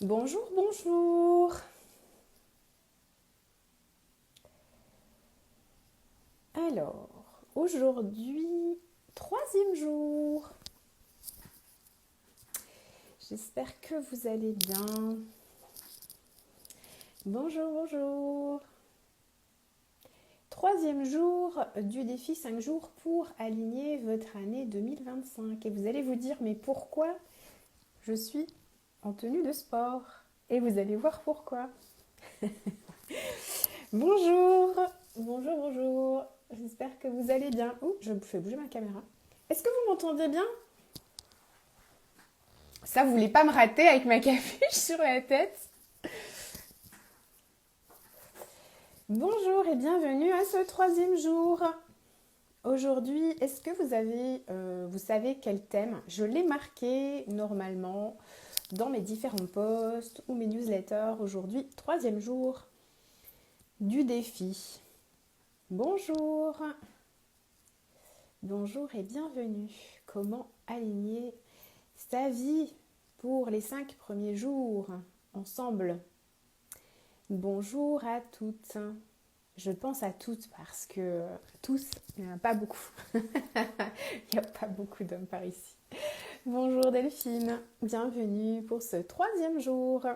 Bonjour, bonjour. Alors, aujourd'hui, troisième jour. J'espère que vous allez bien. Bonjour, bonjour. Troisième jour du défi 5 jours pour aligner votre année 2025. Et vous allez vous dire, mais pourquoi je suis en tenue de sport? Et vous allez voir pourquoi. Bonjour, bonjour, bonjour. J'espère que vous allez bien. Ouh, je fais bouger ma caméra. Est-ce que vous m'entendez bien? Ça, vous voulez pas me rater avec ma capuche sur la tête? Bonjour et bienvenue à ce troisième jour. Aujourd'hui, est-ce que vous savez quel thème? Je l'ai marqué normalement dans mes différents posts ou mes newsletters. Aujourd'hui, troisième jour du défi. Bonjour, bonjour et bienvenue. Comment aligner sa vie pour les 5 premiers jours ensemble? Bonjour à toutes. Je pense à toutes parce que tous, il n'y en a pas beaucoup. Il n'y a pas beaucoup d'hommes par ici. Bonjour Delphine, bienvenue pour ce troisième jour.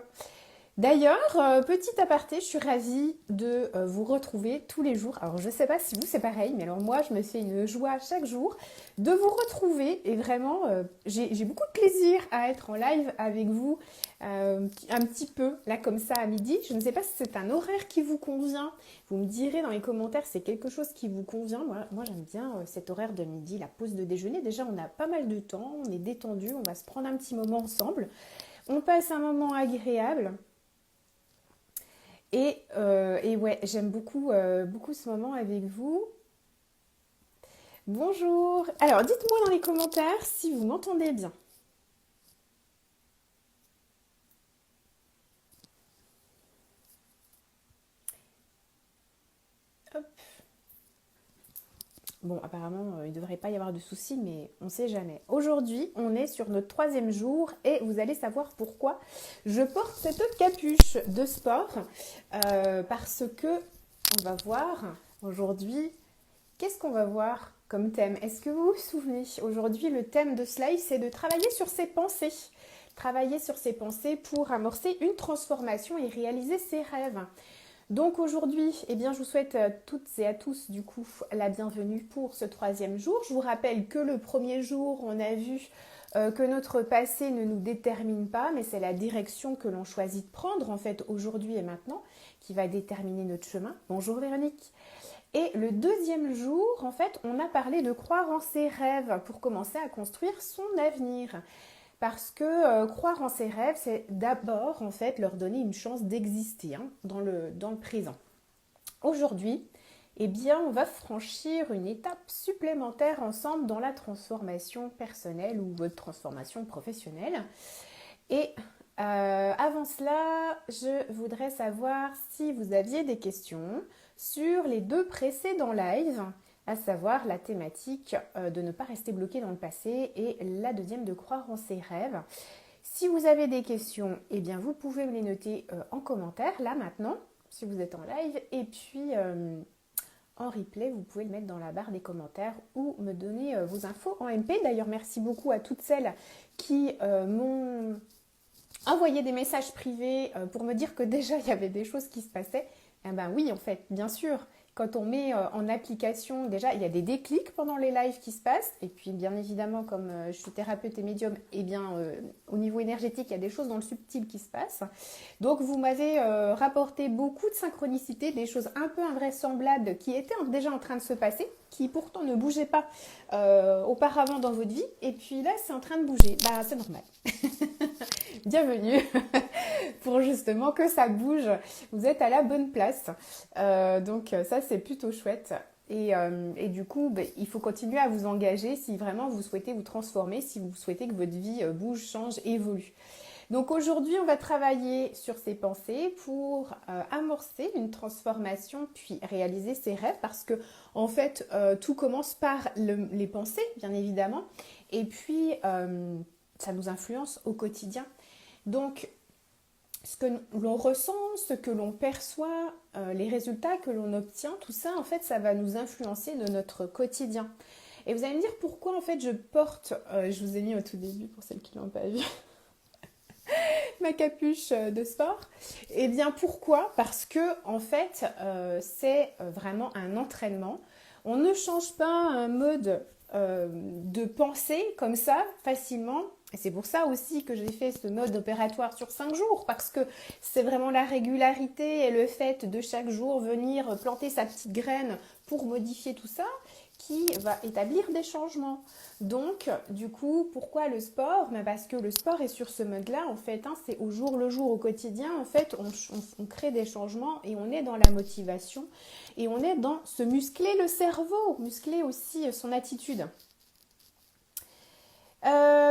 D'ailleurs, petit aparté, je suis ravie de vous retrouver tous les jours. Alors je ne sais pas si vous c'est pareil, mais alors moi je me fais une joie chaque jour de vous retrouver et vraiment j'ai beaucoup de plaisir à être en live avec vous un petit peu là comme ça à midi. Je ne sais pas si c'est un horaire qui vous convient. Vous me direz dans les commentaires si c'est quelque chose qui vous convient. Moi j'aime bien cet horaire de midi, la pause de déjeuner. Déjà on a pas mal de temps, on est détendu, on va se prendre un petit moment ensemble. On passe un moment agréable. Et ouais, j'aime beaucoup ce moment avec vous. Bonjour. Alors, dites-moi dans les commentaires si vous m'entendez bien. Hop. Bon, apparemment, il ne devrait pas y avoir de soucis, mais on ne sait jamais. Aujourd'hui, on est sur notre troisième jour et vous allez savoir pourquoi je porte cette capuche de sport. Parce que on va voir aujourd'hui, qu'est-ce qu'on va voir comme thème? Est-ce que vous vous souvenez? Aujourd'hui, le thème de ce live, c'est de travailler sur ses pensées. Travailler sur ses pensées pour amorcer une transformation et réaliser ses rêves. Donc aujourd'hui, eh bien, je vous souhaite à toutes et à tous du coup la bienvenue pour ce troisième jour. Je vous rappelle que le premier jour, on a vu que notre passé ne nous détermine pas, mais c'est la direction que l'on choisit de prendre en fait aujourd'hui et maintenant qui va déterminer notre chemin. Bonjour Véronique. Et le deuxième jour, en fait, on a parlé de croire en ses rêves pour commencer à construire son avenir. Parce que croire en ses rêves, c'est d'abord, en fait, leur donner une chance d'exister dans le présent. Aujourd'hui, eh bien, on va franchir une étape supplémentaire ensemble dans la transformation personnelle ou votre transformation professionnelle. Et avant cela, je voudrais savoir si vous aviez des questions sur les deux précédents lives, à savoir la thématique de ne pas rester bloqué dans le passé et la deuxième de croire en ses rêves. Si vous avez des questions, eh bien vous pouvez me les noter en commentaire là maintenant, si vous êtes en live, et puis en replay, vous pouvez le mettre dans la barre des commentaires ou me donner vos infos en MP. D'ailleurs, merci beaucoup à toutes celles qui m'ont envoyer des messages privés pour me dire que déjà il y avait des choses qui se passaient. Eh ben oui, en fait, bien sûr, quand on met en application, déjà il y a des déclics pendant les lives qui se passent. Et puis bien évidemment, comme je suis thérapeute et médium, eh bien au niveau énergétique, il y a des choses dans le subtil qui se passent. Donc vous m'avez rapporté beaucoup de synchronicité, des choses un peu invraisemblables qui étaient déjà en train de se passer, qui pourtant ne bougeaient pas auparavant dans votre vie. Et puis là, c'est en train de bouger. Bah c'est normal. Bienvenue pour justement que ça bouge. Vous êtes à la bonne place. Donc ça, c'est plutôt chouette. Et du coup, il faut continuer à vous engager si vraiment vous souhaitez vous transformer, si vous souhaitez que votre vie bouge, change, évolue. Donc aujourd'hui, on va travailler sur ces pensées pour amorcer une transformation puis réaliser ses rêves parce que en fait, tout commence par les pensées, bien évidemment. Et puis, ça nous influence au quotidien. Donc, ce que l'on ressent, ce que l'on perçoit, les résultats que l'on obtient, tout ça, en fait, ça va nous influencer de notre quotidien. Et vous allez me dire pourquoi, en fait, je porte, je vous ai mis au tout début, pour celles qui ne l'ont pas vu, ma capuche de sport. Eh bien, pourquoi? Parce que, en fait, c'est vraiment un entraînement. On ne change pas un mode de pensée comme ça, facilement. Et c'est pour ça aussi que j'ai fait ce mode opératoire sur 5 jours, parce que c'est vraiment la régularité et le fait de chaque jour venir planter sa petite graine pour modifier tout ça qui va établir des changements. Donc, du coup, pourquoi le sport? Parce que le sport est sur ce mode-là, en fait, hein, c'est au jour le jour, au quotidien, en fait, on crée des changements et on est dans la motivation et on est dans se muscler le cerveau, muscler aussi son attitude.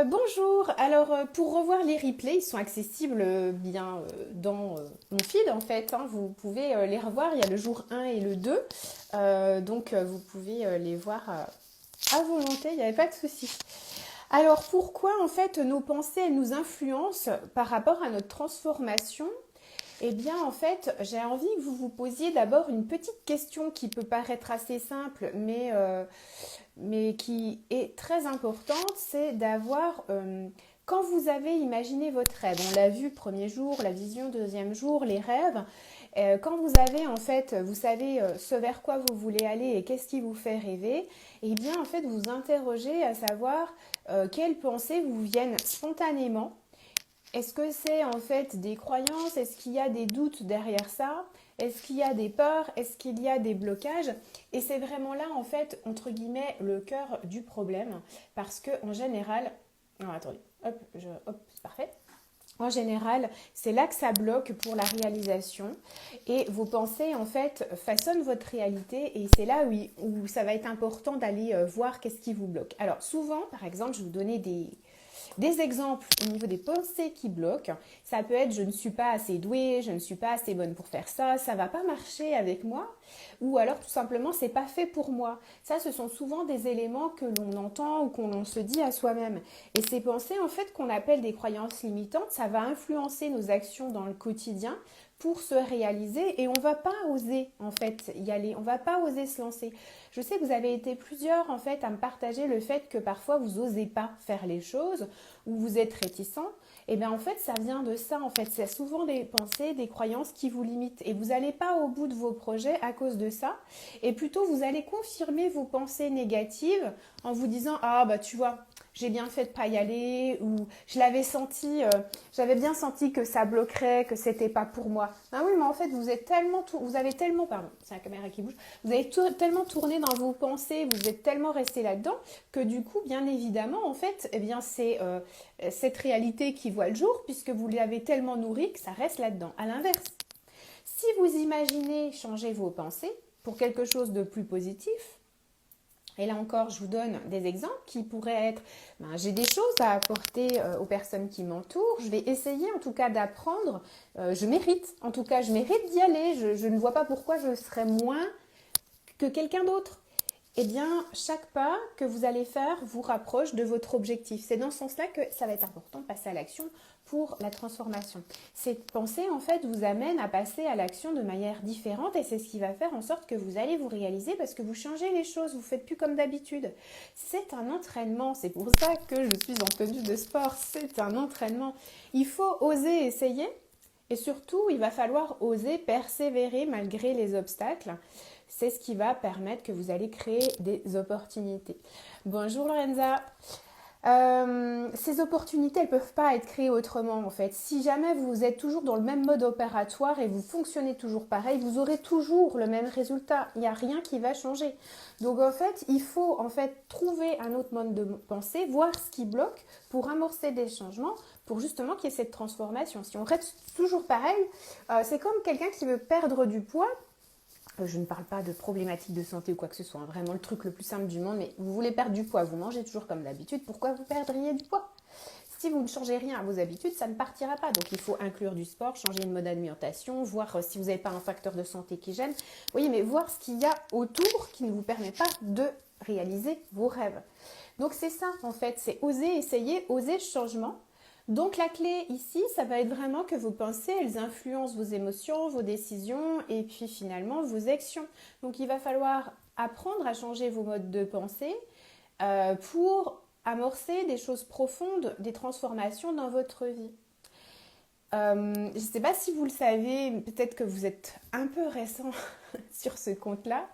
Bonjour, alors pour revoir les replays, ils sont accessibles bien dans mon feed en fait, hein. Vous pouvez les revoir, il y a le jour 1 et le 2, donc vous pouvez les voir à volonté, il n'y avait pas de souci. Alors pourquoi en fait nos pensées elles nous influencent par rapport à notre transformation? Eh bien, en fait, j'ai envie que vous vous posiez d'abord une petite question qui peut paraître assez simple, mais qui est très importante, c'est d'avoir, quand vous avez imaginé votre rêve, on l'a vu premier jour, la vision deuxième jour, les rêves, quand vous avez en fait, vous savez ce vers quoi vous voulez aller et qu'est-ce qui vous fait rêver, eh bien en fait vous interrogez à savoir quelles pensées vous viennent spontanément. Est-ce que c'est en fait des croyances? Est-ce qu'il y a des doutes derrière ça? Est-ce qu'il y a des peurs? Est-ce qu'il y a des blocages? Et c'est vraiment là en fait, entre guillemets, le cœur du problème. Parce que en général... Non, attendez. Hop, c'est parfait. En général, c'est là que ça bloque pour la réalisation. Et vos pensées, en fait, façonnent votre réalité. Et c'est là où ça va être important d'aller voir qu'est-ce qui vous bloque. Alors, souvent, par exemple, je vais vous donner des exemples au niveau des pensées qui bloquent. Ça peut être je ne suis pas assez douée, je ne suis pas assez bonne pour faire ça, ça va pas marcher avec moi, ou alors tout simplement c'est pas fait pour moi. Ça, ce sont souvent des éléments que l'on entend ou qu'on se dit à soi-même. Et ces pensées en fait qu'on appelle des croyances limitantes, ça va influencer nos actions dans le quotidien pour se réaliser et on va pas oser en fait y aller, on va pas oser se lancer. Je sais que vous avez été plusieurs en fait à me partager le fait que parfois vous osez pas faire les choses ou vous êtes réticent. Et bien en fait ça vient de ça en fait, c'est souvent des pensées, des croyances qui vous limitent et vous n'allez pas au bout de vos projets à cause de ça et plutôt vous allez confirmer vos pensées négatives en vous disant ah bah tu vois j'ai bien fait de pas y aller ou je l'avais senti, j'avais bien senti que ça bloquerait, que c'était pas pour moi. Ah oui, mais en fait vous êtes tellement, vous avez tellement, pardon, c'est la caméra qui bouge, vous avez tellement tourné dans vos pensées, vous êtes tellement resté là-dedans que du coup, bien évidemment, en fait, eh bien c'est cette réalité qui voit le jour puisque vous l'avez tellement nourrie que ça reste là-dedans. À l'inverse, si vous imaginez changer vos pensées pour quelque chose de plus positif. Et là encore, je vous donne des exemples qui pourraient être, j'ai des choses à apporter aux personnes qui m'entourent, je vais essayer en tout cas d'apprendre, je mérite, en tout cas je mérite d'y aller, je ne vois pas pourquoi je serais moins que quelqu'un d'autre. Eh bien, chaque pas que vous allez faire vous rapproche de votre objectif. C'est dans ce sens-là que ça va être important de passer à l'action pour la transformation. Cette pensée, en fait, vous amène à passer à l'action de manière différente et c'est ce qui va faire en sorte que vous allez vous réaliser parce que vous changez les choses, vous ne faites plus comme d'habitude. C'est un entraînement, c'est pour ça que je suis en tenue de sport, c'est un entraînement. Il faut oser essayer et surtout, il va falloir oser persévérer malgré les obstacles. C'est ce qui va permettre que vous allez créer des opportunités. Bonjour Lorenza. Ces opportunités, elles ne peuvent pas être créées autrement en fait. Si jamais vous êtes toujours dans le même mode opératoire et vous fonctionnez toujours pareil, vous aurez toujours le même résultat. Il n'y a rien qui va changer. Donc en fait, il faut en fait trouver un autre mode de pensée, voir ce qui bloque pour amorcer des changements, pour justement qu'il y ait cette transformation. Si on reste toujours pareil, c'est comme quelqu'un qui veut perdre du poids. Je ne parle pas de problématiques de santé ou quoi que ce soit, hein, vraiment le truc le plus simple du monde, mais vous voulez perdre du poids, vous mangez toujours comme d'habitude, pourquoi vous perdriez du poids? Si vous ne changez rien à vos habitudes, ça ne partira pas. Donc il faut inclure du sport, changer de mode d'alimentation, voir si vous n'avez pas un facteur de santé qui gêne. Oui, mais voir ce qu'il y a autour qui ne vous permet pas de réaliser vos rêves. Donc c'est ça en fait, c'est oser essayer, oser le changement. Donc la clé ici, ça va être vraiment que vos pensées, elles influencent vos émotions, vos décisions et puis finalement vos actions. Donc il va falloir apprendre à changer vos modes de pensée pour amorcer des choses profondes, des transformations dans votre vie. Je ne sais pas si vous le savez, peut-être que vous êtes un peu récent sur ce compte-là.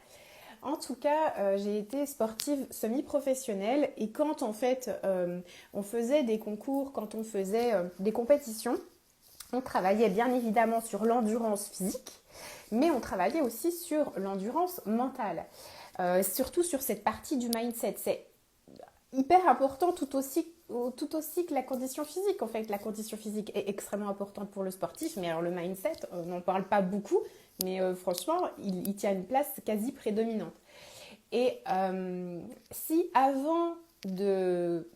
En tout cas, j'ai été sportive semi-professionnelle et quand en fait on faisait des concours, quand on faisait des compétitions, on travaillait bien évidemment sur l'endurance physique, mais on travaillait aussi sur l'endurance mentale, surtout sur cette partie du mindset. C'est hyper important tout aussi que la condition physique. En fait, la condition physique est extrêmement importante pour le sportif, mais alors le mindset, on n'en parle pas beaucoup, mais franchement, il tient une place quasi prédominante. Et si avant de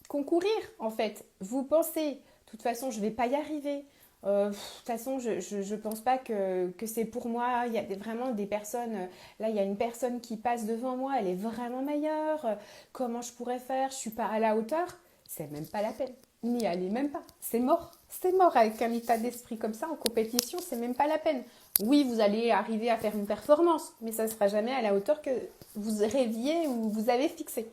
concourir, en fait, vous pensez, de toute façon, je ne vais pas y arriver, de toute façon, je pense pas que c'est pour moi. Il y a vraiment des personnes. Là, il y a une personne qui passe devant moi. Elle est vraiment meilleure. Comment je pourrais faire? Je suis pas à la hauteur. C'est même pas la peine. N'y allez même pas. C'est mort. C'est mort avec un état d'esprit comme ça en compétition. C'est même pas la peine. Oui, vous allez arriver à faire une performance, mais ça ne sera jamais à la hauteur que vous rêviez ou vous avez fixé.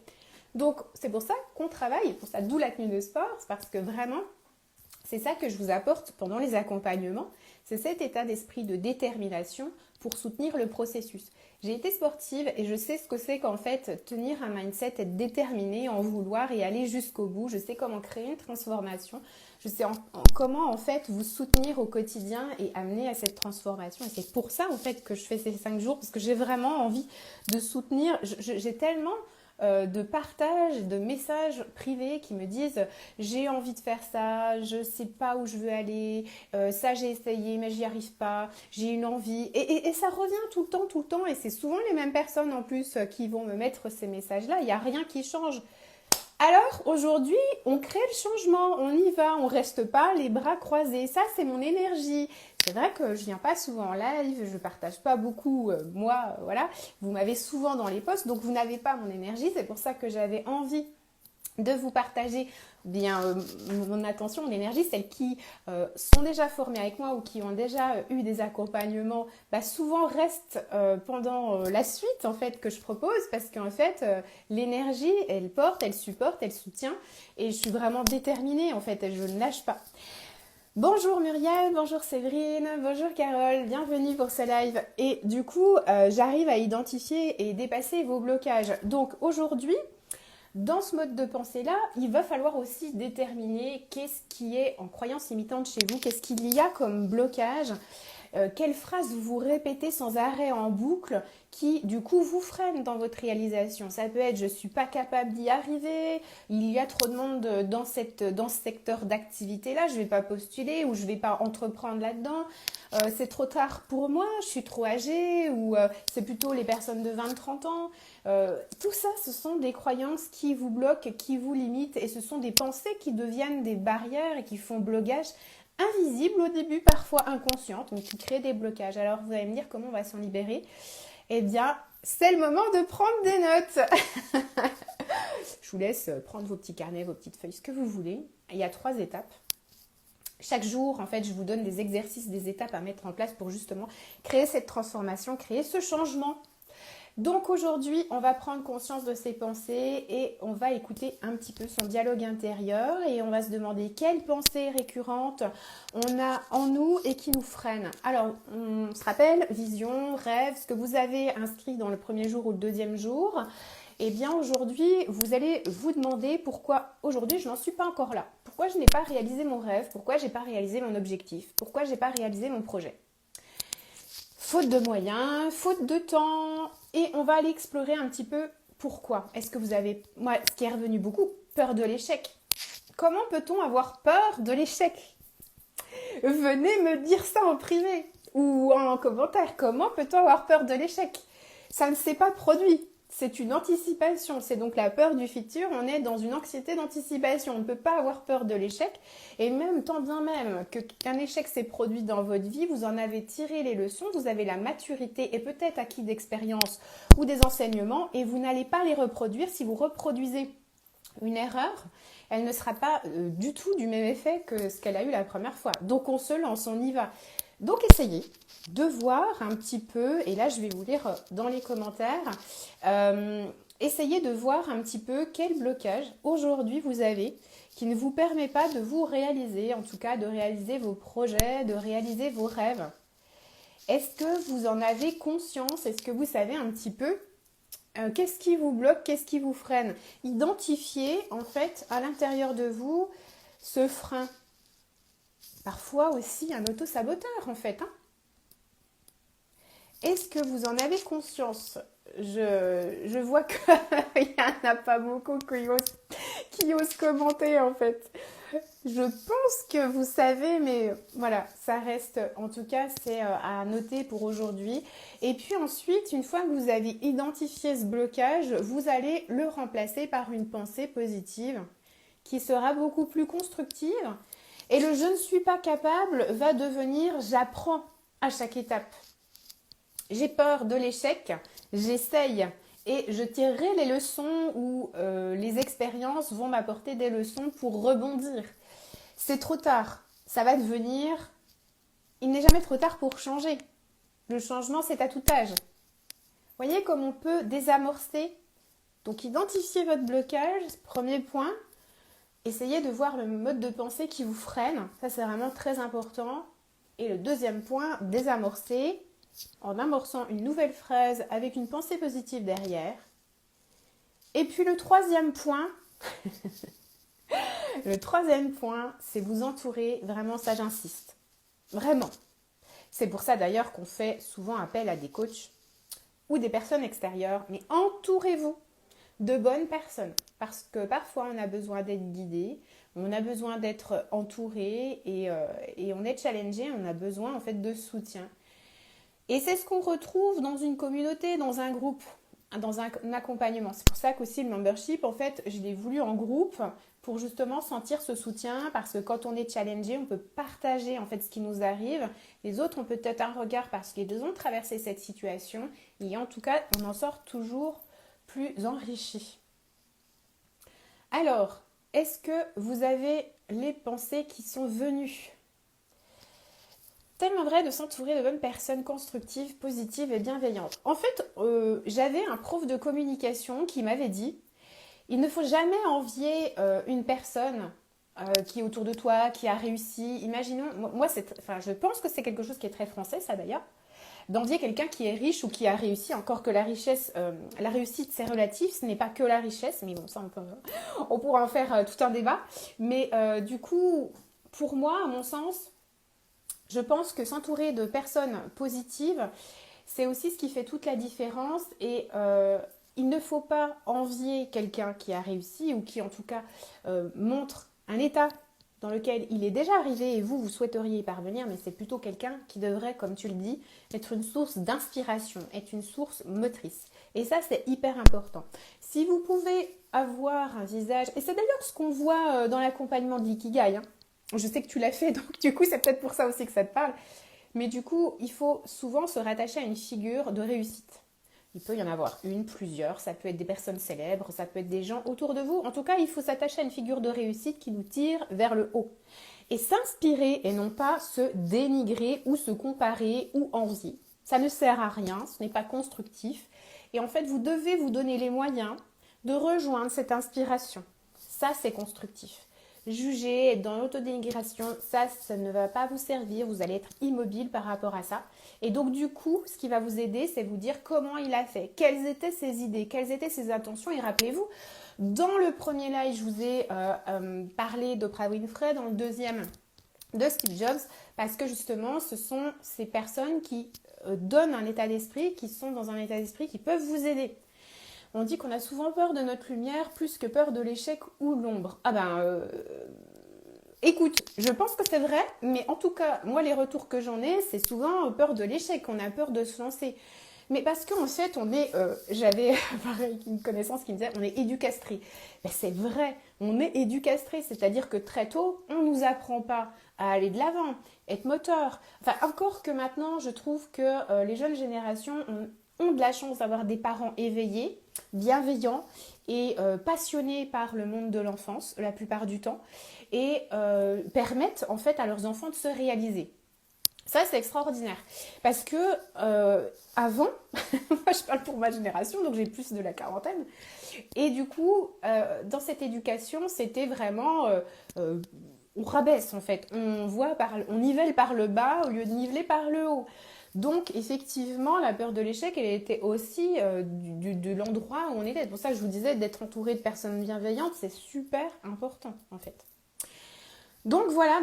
Donc, c'est pour ça qu'on travaille. Pour ça, d'où la tenue de sport. C'est parce que vraiment, c'est ça que je vous apporte pendant les accompagnements, c'est cet état d'esprit de détermination pour soutenir le processus. J'ai été sportive et je sais ce que c'est qu'en fait tenir un mindset, être déterminé, en vouloir et aller jusqu'au bout. Je sais comment créer une transformation. Je sais comment en fait vous soutenir au quotidien et amener à cette transformation. Et c'est pour ça en fait que je fais ces 5 jours parce que j'ai vraiment envie de soutenir. J'ai tellement de partages, de messages privés qui me disent j'ai envie de faire ça, je sais pas où je veux aller, ça j'ai essayé mais j'y arrive pas, j'ai une envie et ça revient tout le temps et c'est souvent les mêmes personnes en plus qui vont me mettre ces messages-là, il n'y a rien qui change. Alors aujourd'hui, on crée le changement, on y va, on reste pas les bras croisés. Ça, c'est mon énergie. C'est vrai que je viens pas souvent en live, je partage pas beaucoup, moi, voilà. Vous m'avez souvent dans les posts, donc vous n'avez pas mon énergie. C'est pour ça que j'avais envie de vous partager bien mon attention, mon énergie, celles qui sont déjà formées avec moi ou qui ont déjà eu des accompagnements, souvent restent pendant la suite en fait que je propose parce qu'en fait l'énergie elle porte, elle supporte, elle soutient et je suis vraiment déterminée en fait, je ne lâche pas. Bonjour Muriel, bonjour Séverine, bonjour Carole, bienvenue pour ce live. Et du coup, j'arrive à identifier et dépasser vos blocages. Donc aujourd'hui, dans ce mode de pensée-là, il va falloir aussi déterminer qu'est-ce qui est en croyance limitante chez vous, qu'est-ce qu'il y a comme blocage, quelles phrases vous répétez sans arrêt en boucle qui du coup vous freinent dans votre réalisation. Ça peut être je ne suis pas capable d'y arriver, il y a trop de monde dans ce secteur d'activité-là, je ne vais pas postuler ou je ne vais pas entreprendre là-dedans. C'est trop tard pour moi, je suis trop âgée ou c'est plutôt les personnes de 20-30 ans. Tout ça, ce sont des croyances qui vous bloquent, qui vous limitent et ce sont des pensées qui deviennent des barrières et qui font blocage invisible au début, parfois inconsciente, donc qui créent des blocages. Alors vous allez me dire comment on va s'en libérer. Eh bien, c'est le moment de prendre des notes. Je vous laisse prendre vos petits carnets, vos petites feuilles, ce que vous voulez. Il y a 3 étapes. Chaque jour, en fait, je vous donne des exercices, des étapes à mettre en place pour justement créer cette transformation, créer ce changement. Donc aujourd'hui, on va prendre conscience de ses pensées et on va écouter un petit peu son dialogue intérieur et on va se demander quelles pensées récurrentes on a en nous et qui nous freinent. Alors, on se rappelle, vision, rêve, ce que vous avez inscrit dans le premier jour ou le deuxième jour. Eh bien aujourd'hui, vous allez vous demander pourquoi aujourd'hui je n'en suis pas encore là. Pourquoi je n'ai pas réalisé mon rêve, pourquoi je n'ai pas réalisé mon objectif, pourquoi je n'ai pas réalisé mon projet. Faute de moyens, faute de temps, et on va aller explorer un petit peu pourquoi. Est-ce que vous avez, moi, ce qui est revenu beaucoup, peur de l'échec. Comment peut-on avoir peur de l'échec? Venez me dire ça en privé ou en commentaire. Comment peut-on avoir peur de l'échec? Ça ne s'est pas produit. C'est une anticipation, c'est donc la peur du futur, on est dans une anxiété d'anticipation, on ne peut pas avoir peur de l'échec et même tant bien même qu'un échec s'est produit dans votre vie, vous en avez tiré les leçons, vous avez la maturité et peut-être acquis d'expérience ou des enseignements et vous n'allez pas les reproduire si vous reproduisez une erreur, elle ne sera pas du tout du même effet que ce qu'elle a eu la première fois. Donc on se lance, on y va. Donc essayez de voir un petit peu, et là je vais vous lire dans les commentaires, essayez de voir un petit peu quel blocage aujourd'hui vous avez qui ne vous permet pas de vous réaliser, en tout cas de réaliser vos projets, de réaliser vos rêves. Est-ce que vous en avez conscience? Est-ce que vous savez un petit peu qu'est-ce qui vous bloque, qu'est-ce qui vous freine? Identifiez en fait à l'intérieur de vous ce frein. Parfois aussi un auto-saboteur en fait. Est-ce que vous en avez conscience? Je vois qu'il n'y en a pas beaucoup qui osent commenter en fait. Je pense que vous savez, mais voilà, ça reste, en tout cas, c'est à noter pour aujourd'hui. Et puis ensuite, une fois que vous avez identifié ce blocage, vous allez le remplacer par une pensée positive qui sera beaucoup plus constructive. Et le je ne suis pas capable va devenir j'apprends à chaque étape. J'ai peur de l'échec, j'essaye. Et je tirerai les leçons ou les expériences vont m'apporter des leçons pour rebondir. C'est trop tard. Ça va devenir... Il n'est jamais trop tard pour changer. Le changement, c'est à tout âge. Voyez comme on peut désamorcer. Donc, identifiez votre blocage, premier point. Essayez de voir le mode de pensée qui vous freine. Ça, c'est vraiment très important. Et le deuxième point, désamorcer en amorçant une nouvelle phrase avec une pensée positive derrière. Et puis le troisième point, c'est vous entourer, vraiment ça j'insiste, vraiment. C'est pour ça d'ailleurs qu'on fait souvent appel à des coachs ou des personnes extérieures, mais entourez-vous de bonnes personnes, parce que parfois on a besoin d'être guidé, on a besoin d'être entouré et on est challengé, on a besoin en fait de soutien. Et c'est ce qu'on retrouve dans une communauté, dans un groupe, dans un accompagnement. C'est pour ça qu'aussi le membership, en fait, je l'ai voulu en groupe pour justement sentir ce soutien parce que quand on est challengé, on peut partager en fait ce qui nous arrive. Les autres ont peut-être un regard parce qu'ils ont traversé cette situation et en tout cas, on en sort toujours plus enrichi. Alors, est-ce que vous avez les pensées qui sont venues ? Tellement vrai de s'entourer de bonnes personnes constructives, positives et bienveillantes. En fait, j'avais un prof de communication qui m'avait dit « Il ne faut jamais envier une personne qui est autour de toi, qui a réussi. » Imaginons, je pense que c'est quelque chose qui est très français, ça d'ailleurs, d'envier quelqu'un qui est riche ou qui a réussi, encore que la réussite c'est relatif, ce n'est pas que la richesse, mais bon, ça on pourra en faire tout un débat. Mais du coup, pour moi, à mon sens, je pense que s'entourer de personnes positives, c'est aussi ce qui fait toute la différence et il ne faut pas envier quelqu'un qui a réussi ou qui en tout cas montre un état dans lequel il est déjà arrivé et vous souhaiteriez y parvenir, mais c'est plutôt quelqu'un qui devrait, comme tu le dis, être une source d'inspiration, être une source motrice. Et ça, c'est hyper important. Si vous pouvez avoir un visage, et c'est d'ailleurs ce qu'on voit dans l'accompagnement de l'ikigai, je sais que tu l'as fait, donc du coup, c'est peut-être pour ça aussi que ça te parle. Mais du coup, il faut souvent se rattacher à une figure de réussite. Il peut y en avoir une, plusieurs, ça peut être des personnes célèbres, ça peut être des gens autour de vous. En tout cas, il faut s'attacher à une figure de réussite qui nous tire vers le haut. Et s'inspirer et non pas se dénigrer ou se comparer ou envier. Ça ne sert à rien, ce n'est pas constructif. Et en fait, vous devez vous donner les moyens de rejoindre cette inspiration. Ça, c'est constructif. Juger, être dans l'autodénigration, ça ne va pas vous servir, vous allez être immobile par rapport à ça. Et donc du coup, ce qui va vous aider, c'est vous dire comment il a fait, quelles étaient ses idées, quelles étaient ses intentions. Et rappelez-vous, dans le premier live, je vous ai parlé d'Oprah Winfrey, dans le deuxième de Steve Jobs, parce que justement, ce sont ces personnes qui donnent un état d'esprit, qui sont dans un état d'esprit qui peuvent vous aider. On dit qu'on a souvent peur de notre lumière plus que peur de l'échec ou l'ombre. Écoute, je pense que c'est vrai, mais en tout cas, moi, les retours que j'en ai, c'est souvent peur de l'échec, on a peur de se lancer. Mais parce qu'en fait, on est, j'avais pareil, une connaissance qui me disait, on est éducastrice. Mais c'est vrai, on est éducastrice, c'est-à-dire que très tôt, on ne nous apprend pas à aller de l'avant, être moteur. Enfin, encore que maintenant, je trouve que les jeunes générations ont ont de la chance d'avoir des parents éveillés, bienveillants et passionnés par le monde de l'enfance la plupart du temps et permettent en fait à leurs enfants de se réaliser. Ça, c'est extraordinaire. Parce que avant, moi je parle pour ma génération, donc j'ai plus de la quarantaine, et du coup, dans cette éducation, c'était vraiment, on rabaisse en fait, on nivelle par le bas au lieu de niveler par le haut. Donc effectivement, la peur de l'échec, elle était aussi de l'endroit où on était. C'est pour ça que je vous disais, d'être entouré de personnes bienveillantes, c'est super important en fait. Donc voilà,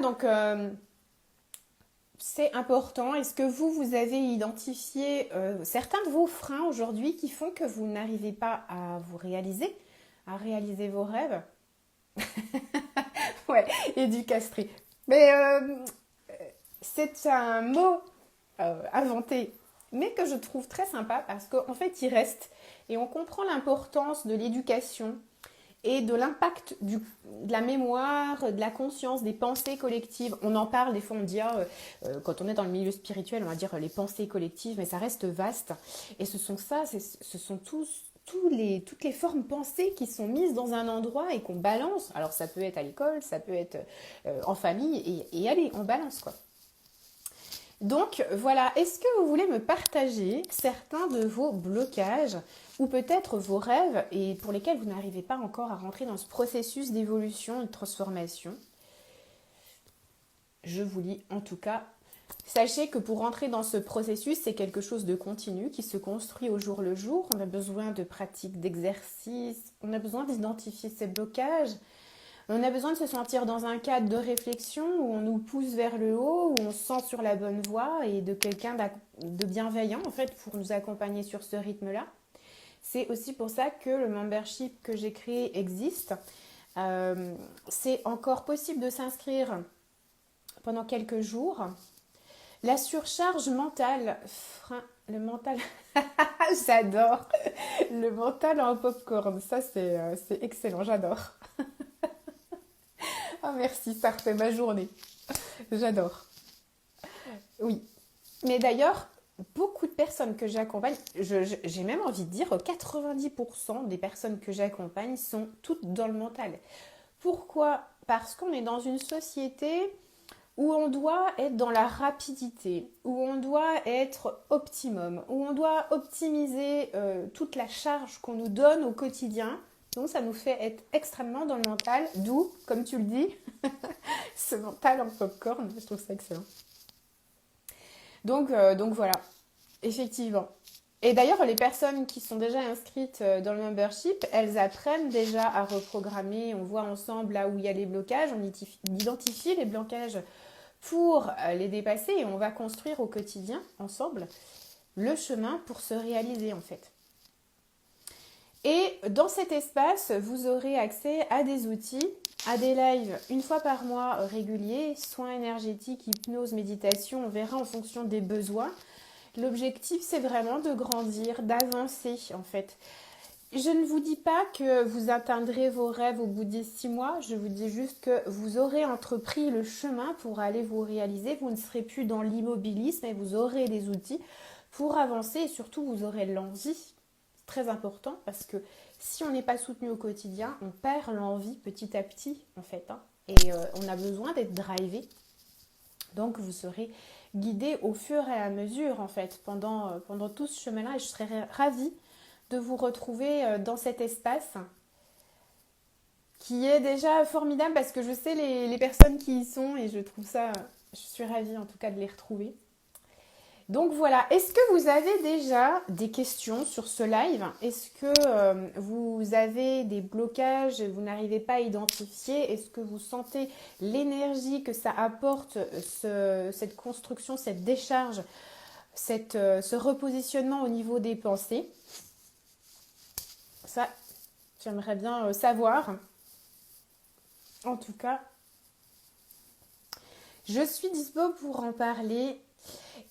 c'est important. Est-ce que vous avez identifié certains de vos freins aujourd'hui qui font que vous n'arrivez pas à à réaliser vos rêves? Ouais, éducatrice. Mais c'est un mot inventé, mais que je trouve très sympa parce qu'en fait, il reste et on comprend l'importance de l'éducation et de l'impact de la mémoire, de la conscience, des pensées collectives. On en parle, des fois on dit, quand on est dans le milieu spirituel, on va dire les pensées collectives, mais ça reste vaste. Et ce sont toutes les formes pensées qui sont mises dans un endroit et qu'on balance. Alors ça peut être à l'école, ça peut être en famille, et allez, on balance quoi. Donc voilà, est-ce que vous voulez me partager certains de vos blocages ou peut-être vos rêves et pour lesquels vous n'arrivez pas encore à rentrer dans ce processus d'évolution et de transformation? Je vous lis en tout cas. Sachez que pour rentrer dans ce processus, c'est quelque chose de continu qui se construit au jour le jour. On a besoin de pratiques, d'exercices, on a besoin d'identifier ces blocages. On a besoin de se sentir dans un cadre de réflexion où on nous pousse vers le haut, où on se sent sur la bonne voie et de quelqu'un de bienveillant en fait pour nous accompagner sur ce rythme-là. C'est aussi pour ça que le membership que j'ai créé existe. C'est encore possible de s'inscrire pendant quelques jours. La surcharge mentale, le mental, j'adore, le mental en popcorn, ça c'est excellent, j'adore. Ah merci, ça refait ma journée. J'adore. Oui. Mais d'ailleurs, beaucoup de personnes que j'accompagne, j'ai même envie de dire 90% des personnes que j'accompagne sont toutes dans le mental. Pourquoi? Parce qu'on est dans une société où on doit être dans la rapidité, où on doit être optimum, où on doit optimiser toute la charge qu'on nous donne au quotidien. Donc ça nous fait être extrêmement dans le mental, d'où, comme tu le dis, ce mental en popcorn. Je trouve ça excellent. Donc voilà, effectivement. Et d'ailleurs, les personnes qui sont déjà inscrites dans le membership, elles apprennent déjà à reprogrammer. On voit ensemble là où il y a les blocages, on identifie les blocages pour les dépasser et on va construire au quotidien ensemble le chemin pour se réaliser en fait. Et dans cet espace, vous aurez accès à des outils, à des lives une fois par mois réguliers, soins énergétiques, hypnose, méditation, on verra en fonction des besoins. L'objectif, c'est vraiment de grandir, d'avancer en fait. Je ne vous dis pas que vous atteindrez vos rêves au bout des 6 mois, je vous dis juste que vous aurez entrepris le chemin pour aller vous réaliser. Vous ne serez plus dans l'immobilisme et vous aurez des outils pour avancer et surtout vous aurez l'envie. Très important parce que si on n'est pas soutenu au quotidien, on perd l'envie petit à petit en fait. Et on a besoin d'être drivé. Donc vous serez guidé au fur et à mesure en fait pendant tout ce chemin-là et je serai ravie de vous retrouver dans cet espace qui est déjà formidable parce que je sais les personnes qui y sont et je suis ravie en tout cas de les retrouver. Donc voilà, est-ce que vous avez déjà des questions sur ce live? Est-ce que vous avez des blocages, vous n'arrivez pas à identifier? Est-ce que vous sentez l'énergie que ça apporte, cette construction, cette décharge, ce repositionnement au niveau des pensées? Ça, j'aimerais bien savoir. En tout cas, je suis dispo pour en parler.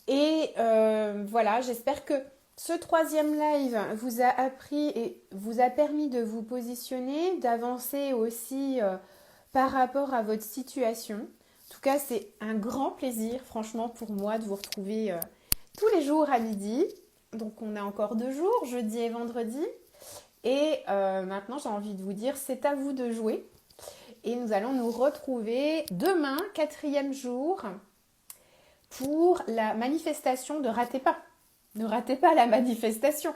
Et voilà, j'espère que ce 3e live vous a appris et vous a permis de vous positionner, d'avancer aussi par rapport à votre situation. En tout cas, c'est un grand plaisir, franchement, pour moi de vous retrouver tous les jours à midi. Donc on a encore 2 jours, jeudi et vendredi. Et maintenant j'ai envie de vous dire, c'est à vous de jouer. Et nous allons nous retrouver demain, 4e jour, pour la manifestation de ratez pas. Ne ratez pas la manifestation.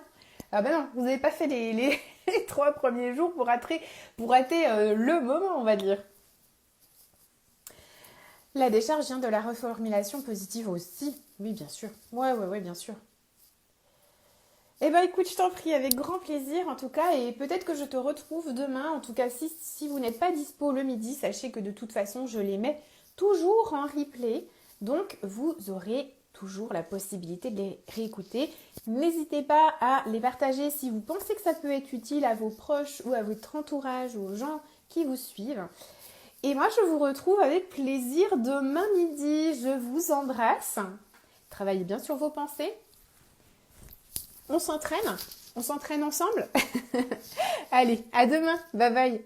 Ah ben non, vous n'avez pas fait les 3 premiers jours pour rater le moment, on va dire. La décharge vient de la reformulation positive aussi. Oui, bien sûr. Ouais, bien sûr. Eh ben écoute, je t'en prie, avec grand plaisir en tout cas, et peut-être que je te retrouve demain. En tout cas, si vous n'êtes pas dispo le midi, sachez que de toute façon, je les mets toujours en replay. Donc, vous aurez toujours la possibilité de les réécouter. N'hésitez pas à les partager si vous pensez que ça peut être utile à vos proches ou à votre entourage ou aux gens qui vous suivent. Et moi, je vous retrouve avec plaisir demain midi. Je vous embrasse. Travaillez bien sur vos pensées. On s'entraîne ensemble. Allez, à demain. Bye bye.